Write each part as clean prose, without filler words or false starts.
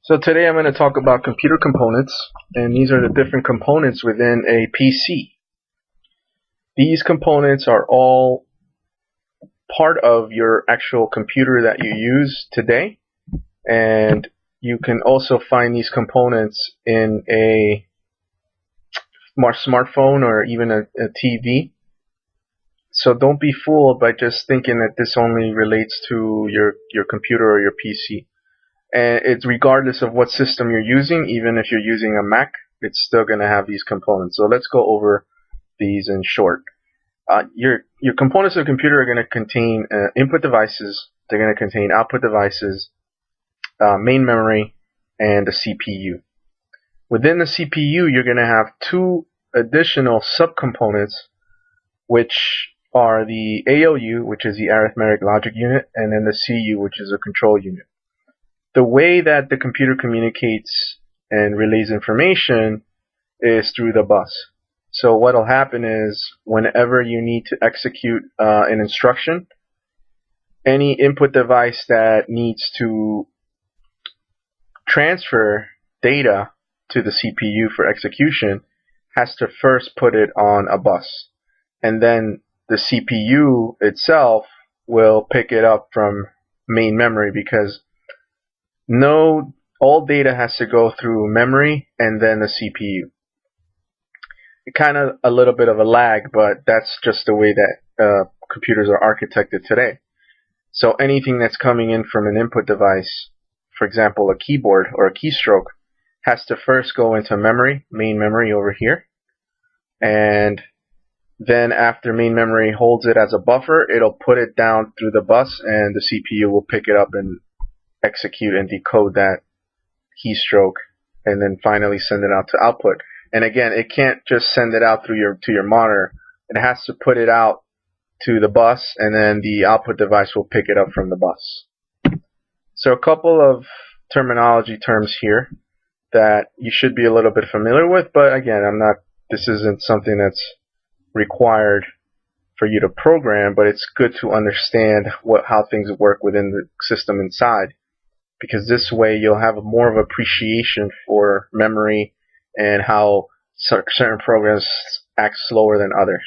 So today I'm going to talk about computer components, and these are the different components within a PC. These components are all part of your actual computer that you use today, and you can also find these components in a smartphone or even a TV. So don't be fooled by just thinking that this only relates to your computer or your PC. And it's regardless of what system you're using, even if you're using a Mac, it's still going to have these components. So let's go over these in short. Your components of the computer are going to contain input devices, they're going to contain output devices, main memory, and the CPU. Within the CPU, you're going to have two additional subcomponents, which are the ALU, which is the arithmetic logic unit, and then the CU, which is a control unit. The way that the computer communicates and relays information is through the bus. So what will happen is whenever you need to execute an instruction, any input device that needs to transfer data to the CPU for execution has to first put it on a bus. And then the CPU itself will pick it up from main memory, because all data has to go through memory and then the CPU. Kind of a little bit of a lag, but that's just the way that computers are architected today. So anything that's coming in from an input device, for example a keyboard or a keystroke, has to first go into memory, main memory over here, and then after main memory holds it as a buffer, it'll put it down through the bus, and the CPU will pick it up and execute and decode that keystroke, and then finally send it out to output. And again, it can't just send it out through to your monitor. It has to put it out to the bus, and then the output device will pick it up from the bus. So a couple of terminology terms here that you should be a little bit familiar with, but again, this isn't something that's required for you to program, but it's good to understand how things work within the system inside, because this way you'll have more of appreciation for memory and how certain programs act slower than others.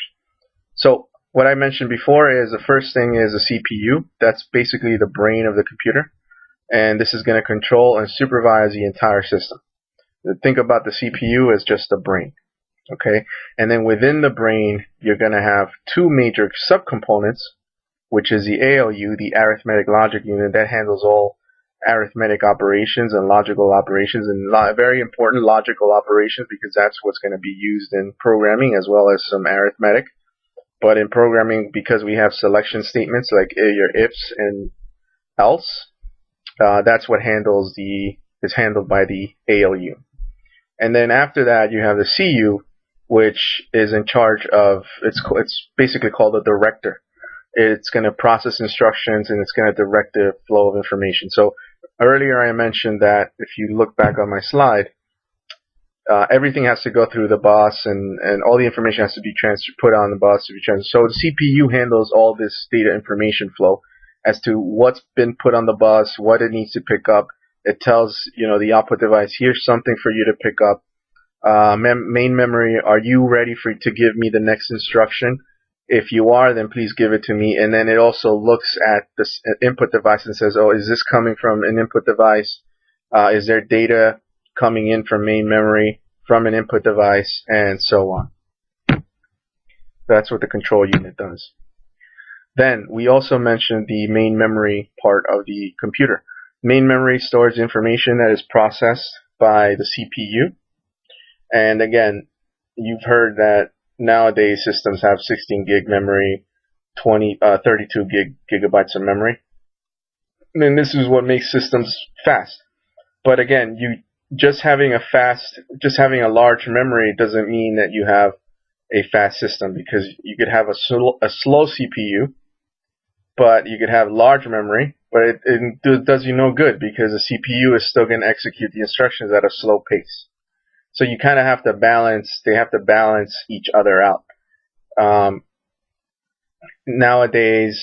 So what I mentioned before is the first thing is the CPU. That's basically the brain of the computer, and this is going to control and supervise the entire system. Think about the CPU as just the brain. Okay, and then within the brain you're going to have two major subcomponents, which is the ALU, the arithmetic logic unit, that handles all arithmetic operations and logical operations, and very important logical operations, because that's what's going to be used in programming as well as some arithmetic. But in programming, because we have selection statements like your ifs and else, that's what is handled by the ALU. And then after that you have the CU, which is in charge of, it's basically called a director. It's going to process instructions and it's going to direct the flow of information. So earlier I mentioned that if you look back on my slide, everything has to go through the bus, and all the information has to be put on the bus to be transferred. So the CPU handles all this data information flow as to what's been put on the bus, what it needs to pick up. It tells the output device, here's something for you to pick up. Main memory, are you ready to give me the next instruction? If you are, then please give it to me. And then it also looks at this input device and says, oh, is this coming from an input device? Is there data coming in from main memory from an input device? And so on. That's what the control unit does. Then we also mentioned the main memory part of the computer. Main memory stores information that is processed by the CPU. And again, you've heard that nowadays systems have 16 gig memory, 32 gigabytes of memory. And this is what makes systems fast. But again, just having a large memory doesn't mean that you have a fast system, because you could have a slow CPU, but you could have large memory, but it does you no good, because the CPU is still going to execute the instructions at a slow pace. So you kind of have to balance, they have to balance each other out. Nowadays,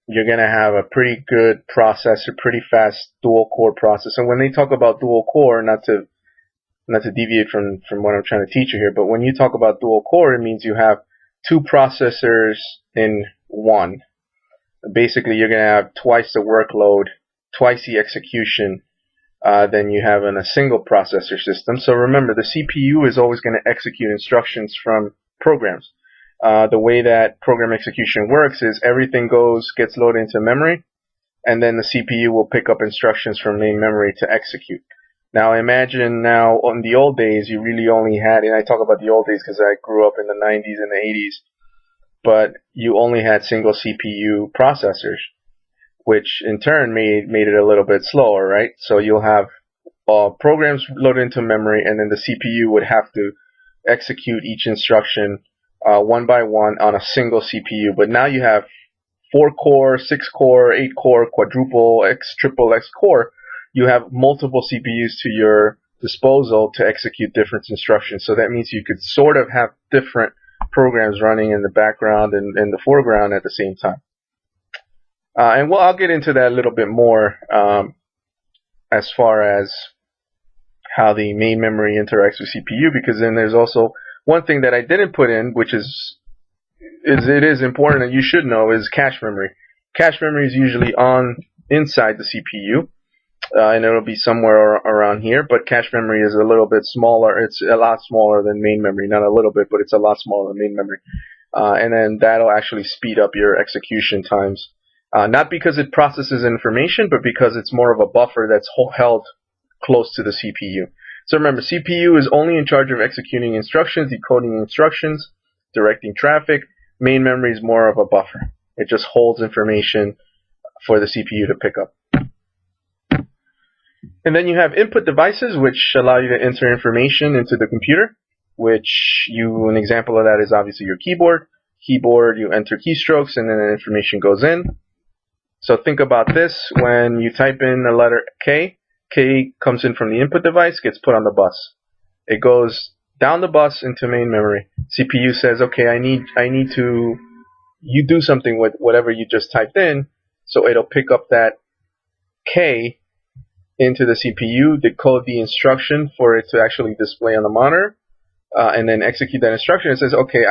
you're going to have a pretty good processor, pretty fast dual core processor. And when they talk about dual core, not to deviate from what I'm trying to teach you here, but when you talk about dual core, it means you have two processors in one. Basically, you're going to have twice the workload, twice the execution than you have in a single processor system. So remember, the CPU is always going to execute instructions from programs. The way that program execution works is everything gets loaded into memory, and then the CPU will pick up instructions from main memory to execute. Now imagine now on the old days you really only had, and I talk about the old days because I grew up in the 90s and the 80s, but you only had single CPU processors, which in turn made it a little bit slower, right? So you'll have programs loaded into memory, and then the CPU would have to execute each instruction one by one on a single CPU. But now you have 4-core, 6-core, 8-core, quadruple X, triple X core. You have multiple CPUs to your disposal to execute different instructions. So that means you could sort of have different programs running in the background and in the foreground at the same time. And I'll get into that a little bit more as far as how the main memory interacts with CPU, because then there's also one thing that I didn't put in, which is important and you should know, is cache memory. Cache memory is usually inside the CPU, and it'll be somewhere around here, but cache memory is a little bit smaller. It's a lot smaller than main memory. Not a little bit, but it's a lot smaller than main memory. And then that'll actually speed up your execution times. Not because it processes information, but because it's more of a buffer that's held close to the CPU. So remember, CPU is only in charge of executing instructions, decoding instructions, directing traffic. Main memory is more of a buffer. It just holds information for the CPU to pick up. And then you have input devices, which allow you to enter information into the computer, an example of that is obviously your keyboard. Keyboard, you enter keystrokes, and then the information goes in. So think about this. When you type in the letter K, K comes in from the input device, gets put on the bus. It goes down the bus into main memory. CPU says, okay, I need you do something with whatever you just typed in, so it'll pick up that K into the CPU, decode the instruction for it to actually display on the monitor, and then execute that instruction. It says, okay,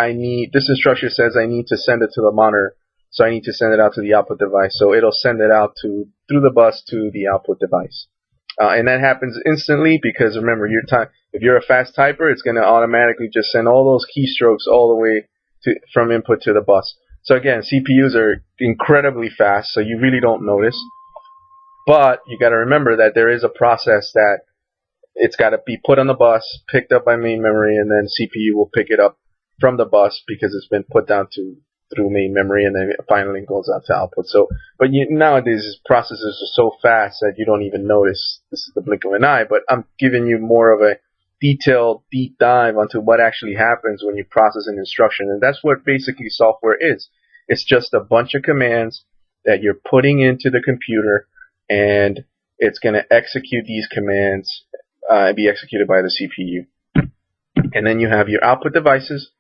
this instruction says I need to send it to the monitor, so I need to send it out to the output device. So it'll send it out through the bus to the output device. And that happens instantly because remember, if you're a fast typer, it's going to automatically just send all those keystrokes all the way from input to the bus. So again, CPUs are incredibly fast, so you really don't notice. But you got to remember that there is a process that it's got to be put on the bus, picked up by main memory, and then CPU will pick it up from the bus because it's been put down through main memory, and then it finally goes out to output. So, but nowadays processors are so fast that you don't even notice. This is the blink of an eye. But I'm giving you more of a detailed deep dive onto what actually happens when you process an instruction, and that's what basically software is. It's just a bunch of commands that you're putting into the computer, and it's going to execute these commands and be executed by the CPU. And then you have your output devices,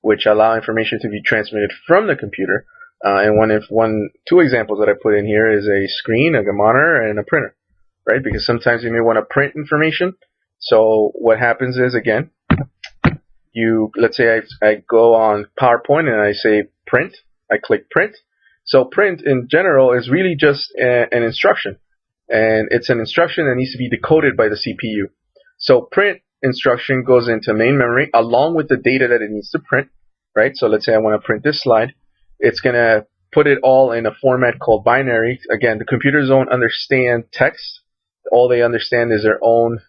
which allow information to be transmitted from the computer. And two examples that I put in here is a screen, a monitor, and a printer, right? Because sometimes you may want to print information. So what happens is, again, let's say I go on PowerPoint and I say print. I click print. So print in general is really just an instruction, and it's an instruction that needs to be decoded by the CPU. So print instruction goes into main memory along with the data that it needs to print, right? So let's say I want to print this slide. It's going to put it all in a format called binary. Again, the computers don't understand text. All they understand is their own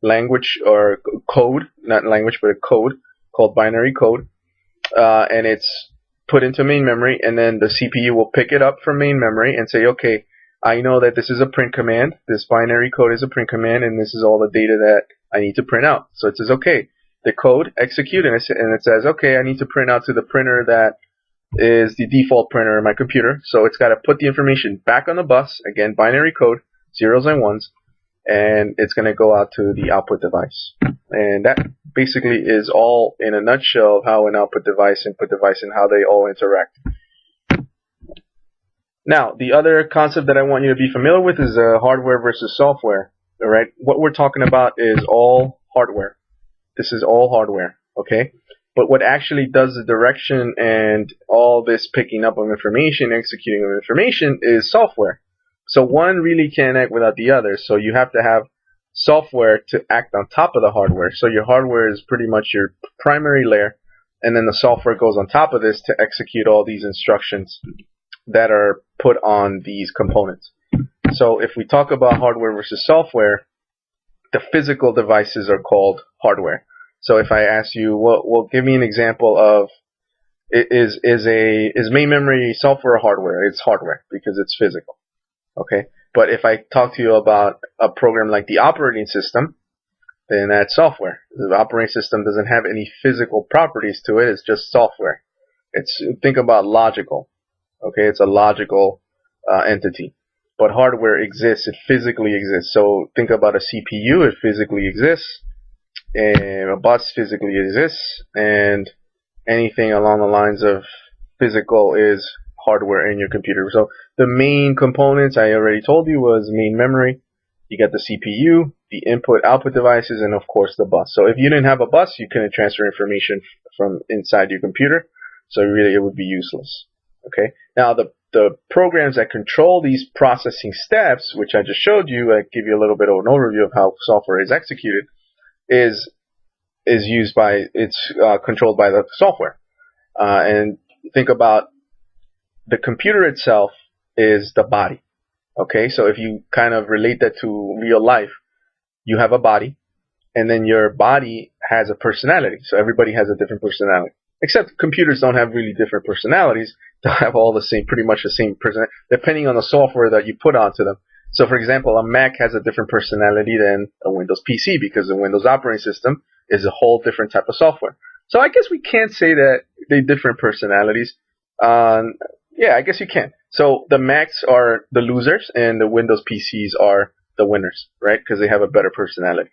language or code, not language, but a code called binary code. And it's put into main memory, and then the CPU will pick it up from main memory and say, okay, I know that this is a print command. This binary code is a print command, and this is all the data that I need to print out. So it says, okay, the code, execute, and it says, okay, I need to print out to the printer that is the default printer in my computer. So it's got to put the information back on the bus, again, binary code, zeros and ones, and it's going to go out to the output device. And that basically is all in a nutshell of how an output device, input device, and how they all interact. Now, the other concept that I want you to be familiar with is hardware versus software. All right, what we're talking about is all hardware. This is all hardware, okay? But what actually does the direction and all this picking up of information, executing of information is software. So one really can't act without the other. So you have to have software to act on top of the hardware. So your hardware is pretty much your primary layer, and then the software goes on top of this to execute all these instructions that are put on these components. So if we talk about hardware versus software, the physical devices are called hardware. So if I ask you, well, give me an example of is main memory software or hardware? It's hardware because it's physical. Okay. But if I talk to you about a program like the operating system, then that's software. The operating system doesn't have any physical properties to it. It's just software. Think about logical. Okay, it's a logical entity. But hardware exists. It physically exists. So think about a CPU. It physically exists. And a bus physically exists. And anything along the lines of physical is hardware in your computer. So the main components I already told you was main memory. You got the CPU, the input-output devices, and of course the bus. So if you didn't have a bus, you couldn't transfer information from inside your computer. So really it would be useless. Okay. Now the programs that control these processing steps, which I just showed you, I give you a little bit of an overview of how software is executed, is controlled by the software. And think about the computer itself is the body. Okay, so if you kind of relate that to real life, you have a body, and then your body has a personality. So everybody has a different personality. Except computers don't have really different personalities. They'll have all the same, pretty much the same personality, depending on the software that you put onto them. So for example, a Mac has a different personality than a Windows PC because the Windows operating system is a whole different type of software. So I guess we can't say that they're different personalities. Yeah, I guess you can. So the Macs are the losers and the Windows PCs are the winners, right? Because they have a better personality.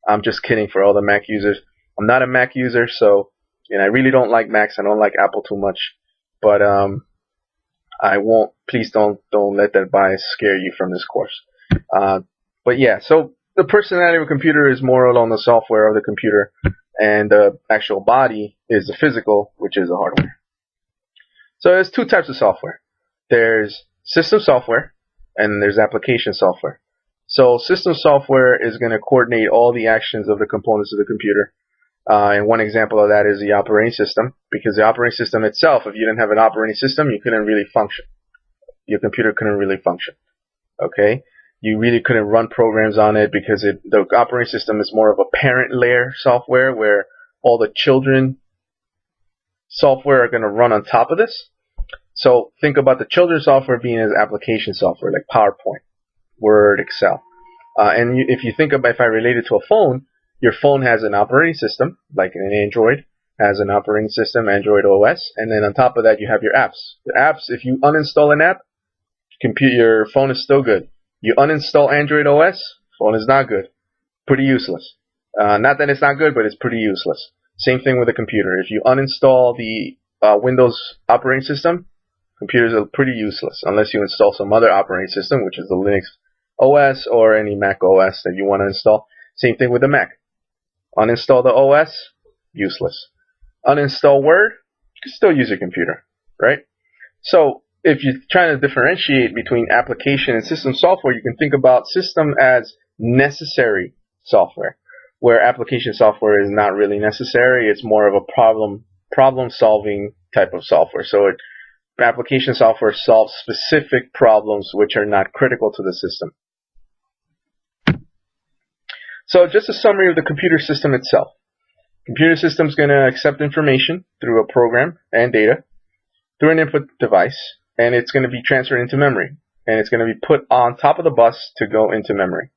I'm just kidding for all the Mac users. I'm not a Mac user, so and I really don't like Macs. I don't like Apple too much, but I won't. Please don't let that bias scare you from this course. But yeah, so the personality of a computer is more along the software of the computer, and the actual body is the physical, which is the hardware. So there's two types of software. There's system software, and there's application software. So system software is going to coordinate all the actions of the components of the computer. And one example of that is the operating system, because the operating system itself, if you didn't have an operating system, you couldn't really function. Your computer couldn't really function. Okay? You really couldn't run programs on it because the operating system is more of a parent layer software where all the children software are going to run on top of this. So think about the children's software being as application software like PowerPoint, Word, Excel. And if you think about, if I relate it to a phone, your phone has an operating system, like an Android has an operating system, Android OS, and then on top of that you have your apps. The apps, if you uninstall an app, your phone is still good. You uninstall Android OS, phone is not good. Pretty useless. Not that it's not good, but it's pretty useless. Same thing with a computer. If you uninstall the Windows operating system, computers are pretty useless unless you install some other operating system, which is the Linux OS or any Mac OS that you want to install. Same thing with the Mac. Uninstall the OS, useless. Uninstall Word, you can still use your computer, right? So if you're trying to differentiate between application and system software, you can think about system as necessary software, where application software is not really necessary. It's more of a problem-solving type of software. So application software solves specific problems which are not critical to the system. So just a summary of the computer system itself. Computer system is going to accept information through a program and data through an input device, and it's going to be transferred into memory, and it's going to be put on top of the bus to go into memory.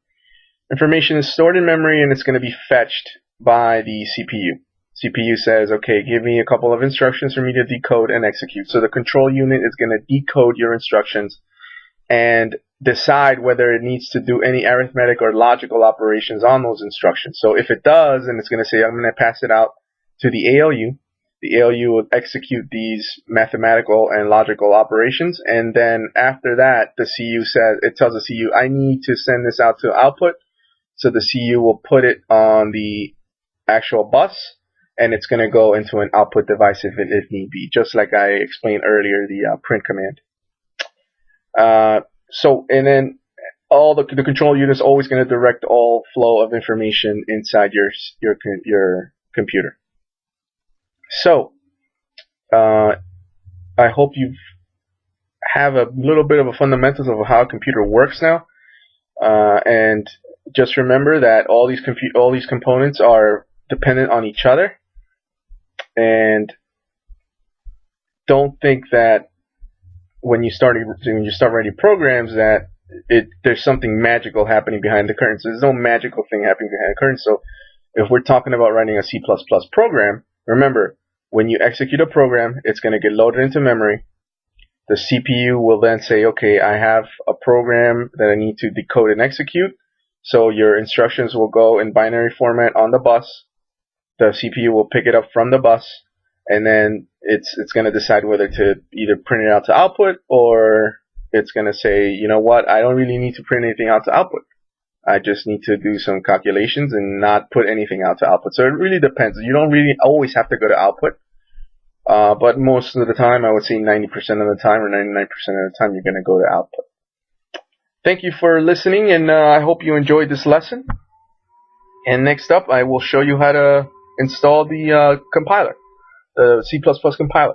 Information is stored in memory, and it's going to be fetched by the CPU. CPU says, okay, give me a couple of instructions for me to decode and execute. So the control unit is going to decode your instructions and decide whether it needs to do any arithmetic or logical operations on those instructions. So if it does, then it's going to say, I'm going to pass it out to the ALU, The ALU will execute these mathematical and logical operations, and then after that, the CU tells the CU, I need to send this out to output. So the CU will put it on the actual bus, and it's going to go into an output device if need be, just like I explained earlier, the print command. And then all the control unit is always going to direct all flow of information inside your computer. So, I hope you have a little bit of a fundamentals of how a computer works now, and just remember that all these components are dependent on each other, and don't think that when you start writing programs that there's something magical happening behind the curtains. There's no magical thing happening behind the curtains. So if we're talking about writing a C++ program, remember, when you execute a program, it's going to get loaded into memory. The CPU will then say, okay, I have a program that I need to decode and execute. So your instructions will go in binary format on the bus. The CPU will pick it up from the bus, and then it's going to decide whether to either print it out to output, or it's going to say, you know what, I don't really need to print anything out to output. I just need to do some calculations and not put anything out to output. So it really depends. You don't really always have to go to output. But most of the time, I would say 90% of the time or 99% of the time, you're going to go to output. Thank you for listening, and I hope you enjoyed this lesson. And next up, I will show you how to install the compiler, the C++ compiler.